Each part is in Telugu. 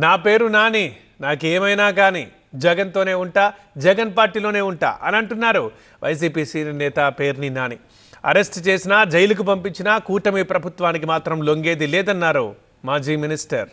నా పేరు నాని, నాకేమైనా కానీ జగన్తోనే ఉంటా, జగన్ పార్టీలోనే ఉంటా అని అంటున్నారు వైసీపీ సీనియర్ నేత పేర్ని నాని. అరెస్ట్ చేసినా, జైలుకు పంపించినా కూటమి ప్రభుత్వానికి మాత్రం లొంగేది లేదన్నారు మాజీ మినిస్టర్.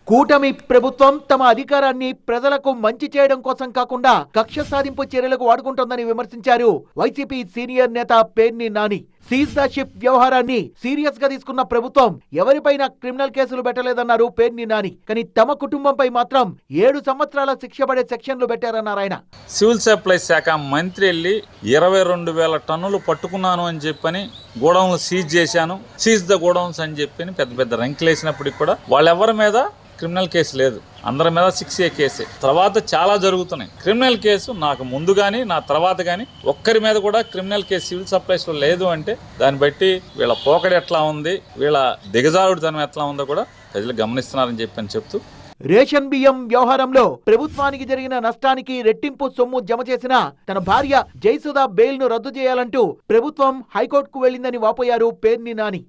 కూటమి ప్రభుత్వం తమ అధికారాన్ని ప్రజలకు మంచి చేయడం కోసం కాకుండా కక్ష సాధింపు చర్యలకు వాడుకుంటోందని విమర్శించారు వైసీపీ సీనియర్ నేత Perni Nani. Seize the ship వ్యవహారాన్ని సీరియస్ గా తీసుకున్న ప్రభుత్వం ఎవరిపైన క్రిమినల్ కేసులు పెట్టలేదన్నారు పేర్ని నాని. కానీ తమ కుటుంబంపై మాత్రం 7 సంవత్సరాల శిక్ష పడే సెక్షన్లు పెట్టారన్నారు ఆయన. సివిల్ సప్లైస్ శాఖ మంత్రి వెళ్ళి 22,000 టన్నులు పట్టుకున్నాను అని చెప్పని గోడౌన్లు సీజ్ చేశాను, సీజ్ ద గోడౌన్స్ అని చెప్పి పెద్ద పెద్ద రంకులేసినప్పటికి కూడా వాళ్ళెవరి మీద క్రిమినల్ కేసు లేదు. అందరి మీద 6A కేసే. తర్వాత చాలా జరుగుతున్నాయి. క్రిమినల్ కేసు నాకు ముందు కానీ నా తర్వాత కానీ ఒక్కరి మీద కూడా క్రిమినల్ కేసు సివిల్ సప్లైస్లో లేదు అంటే దాన్ని బట్టి వీళ్ళ పోకడ ఎట్లా ఉంది, వీళ్ళ దిగజారుడుతనం ఎట్లా ఉందో కూడా ప్రజలు గమనిస్తున్నారని చెప్తూ రేషన్ బియ్యం వ్యవహారంలో ప్రభుత్వానికి జరిగిన నష్టానికి రెట్టింపు సొమ్ము జమ చేసిన తన భార్య జయసుధ బెయిల్ ను రద్దు చేయాలంటూ ప్రభుత్వం హైకోర్టుకు వెళ్లిందని వాపోయారు పేర్ని నాని.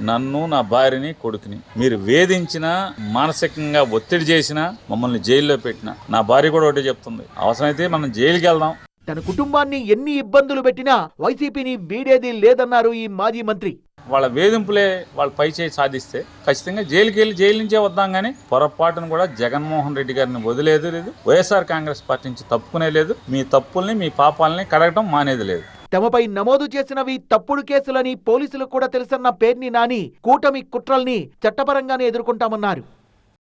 నన్ను, నా భార్యని, కొడుకుని మీరు వేధించినా, మానసికంగా ఒత్తిడి చేసినా, మమ్మల్ని జైల్లో పెట్టినా నా భార్య కూడా ఒకటే చెప్తుంది, అవసరమైతే మనం జైలుకి వెళ్దాం. తన కుటుంబాన్ని ఎన్ని ఇబ్బందులు పెట్టినా వైసీపీని వీడేది లేదన్నారు ఈ మాజీ మంత్రి. వాళ్ళ వేధింపులే వాళ్ళ పై చేయి సాధిస్తే ఖచ్చితంగా జైలుకి వెళ్ళి జైలు నుంచే వద్దాం. కానీ పొరపాటును కూడా జగన్మోహన్ రెడ్డి గారిని వదిలేదు లేదు, వైఎస్ఆర్ కాంగ్రెస్ పార్టీ నుంచి తప్పుకునే లేదు, మీ తప్పుల్ని మీ పాపాలని కడగటం మానేది లేదు. తమపై నమోదు చేసినవి తప్పుడు కేసులని పోలీసులకు కూడా తెలుసన్న పేర్ని నాని కూటమి కుట్రల్ని చట్టపరంగానే ఎదుర్కొంటామన్నారు.